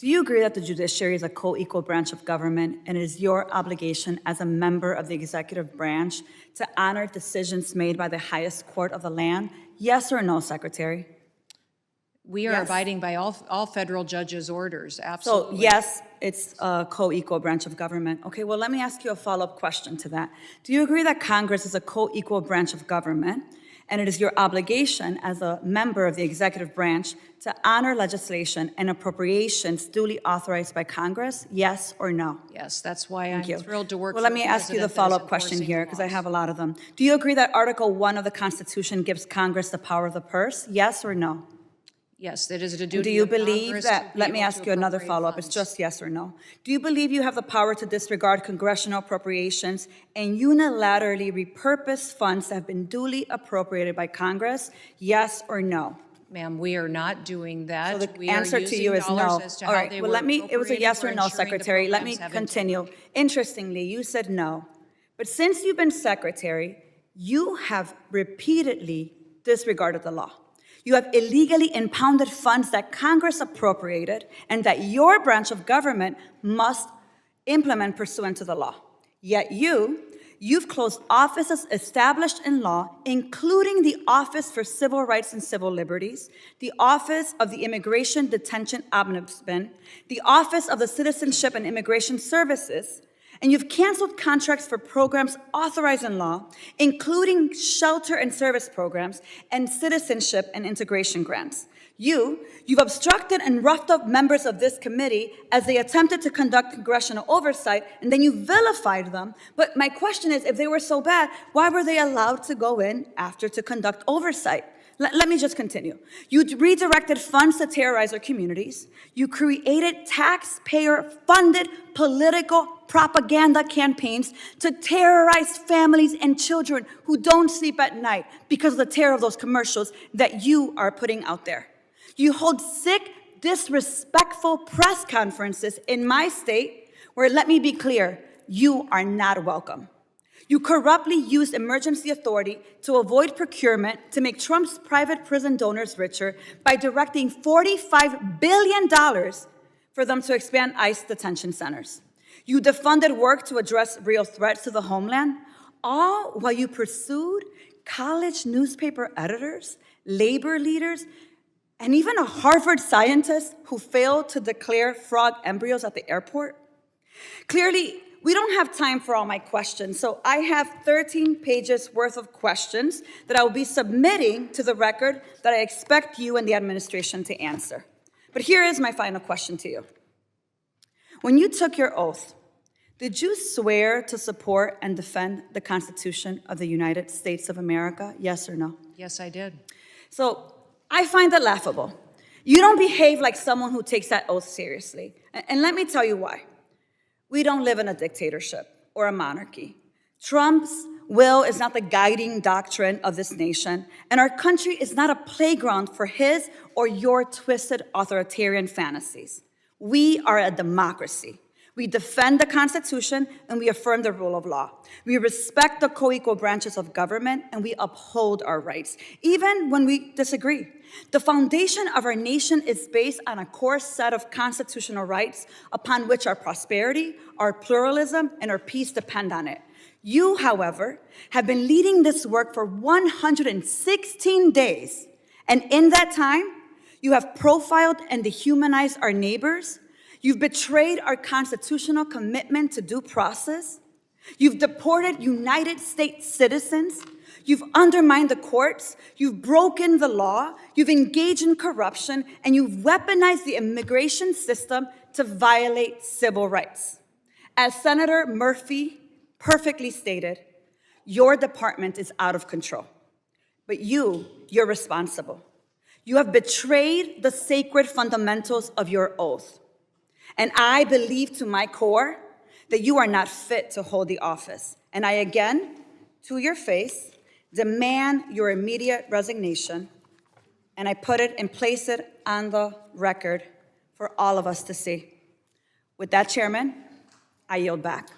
Do you agree that the judiciary is a co-equal branch of government, and it is your obligation as a member of the executive branch to honor decisions made by the highest court of the land? Yes or no, Secretary? We are Yes. abiding by all federal judges' orders, absolutely. So yes, it's a co-equal branch of government. Okay, well, let me ask you a follow-up question to that. Do you agree that Congress is a co-equal branch of government, and it is your obligation as a member of the executive branch to honor legislation and appropriations duly authorized by Congress? Yes or no? Yes, that's why Thank I'm you. thrilled to work Well, for let the me ask you the president that is follow-up question enforcing here, the because I laws. have a lot of them. Do you agree that Article 1 of the Constitution gives Congress the power of the purse? Yes or no? Yes, it is a duty And do you of believe Congress that, to let be me able ask to you another appropriate follow-up, it's funds. just yes or no. Do you believe you have the power to disregard congressional appropriations and unilaterally repurpose funds that have been duly appropriated by Congress? Yes or no? Ma'am, we are not doing that. So the We are answer to using you is dollars no. as to All how right, they well, were it was a appropriated. yes or We're no, ensuring the Secretary. Let me programs have continue. integrity. Interestingly, you said no. But since you've been Secretary, you have repeatedly disregarded the law. You have illegally impounded funds that Congress appropriated and that your branch of government must implement pursuant to the law. Yet you've closed offices established in law, including the Office for Civil Rights and Civil Liberties, the Office of the Immigration Detention Ombudsman, the Office of the Citizenship and Immigration Services, and you've canceled contracts for programs authorized in law, including shelter and service programs and citizenship and integration grants. You've obstructed and roughed up members of this committee as they attempted to conduct congressional oversight, and then you vilified them. But my question is, if they were so bad, why were they allowed to go in after to conduct oversight? Let me just continue. You redirected funds to terrorize our communities. You created taxpayer-funded political propaganda campaigns to terrorize families and children who don't sleep at night because of the terror of those commercials that you are putting out there. You hold sick, disrespectful press conferences in my state where, let me be clear, you are not welcome. You corruptly used emergency authority to avoid procurement to make Trump's private prison donors richer by directing $45 billion for them to expand ICE detention centers. You defunded work to address real threats to the Homeland, all while you pursued college newspaper editors, labor leaders, and even a Harvard scientist who failed to declare frog embryos at the airport. Clearly, we don't have time for all my questions, so I have 13 pages worth of questions that I will be submitting to the record that I expect you and the administration to answer. But here is my final question to you. When you took your oath, did you swear to support and defend the Constitution of the United States of America? Yes or no? Yes, I did. So I find that laughable. You don't behave like someone who takes that oath seriously. And let me tell you why. We don't live in a dictatorship or a monarchy. Trump's will is not the guiding doctrine of this nation, and our country is not a playground for his or your twisted authoritarian fantasies. We are a democracy. We defend the Constitution and we affirm the rule of law. We respect the co-equal branches of government and we uphold our rights, even when we disagree. The foundation of our nation is based on a core set of constitutional rights upon which our prosperity, our pluralism, and our peace depend on it. You, however, have been leading this work for 116 days, and in that time, you have profiled and dehumanized our neighbors. You've betrayed our constitutional commitment to due process. You've deported United States citizens. You've undermined the courts. You've broken the law. You've engaged in corruption, and you've weaponized the immigration system to violate civil rights. As Senator Murphy perfectly stated, your department is out of control, but you're responsible. You have betrayed the sacred fundamentals of your oath. And I believe to my core that you are not fit to hold the office. And I again, to your face, demand your immediate resignation. And I put it and place it on the record for all of us to see. With that, Chairman, I yield back.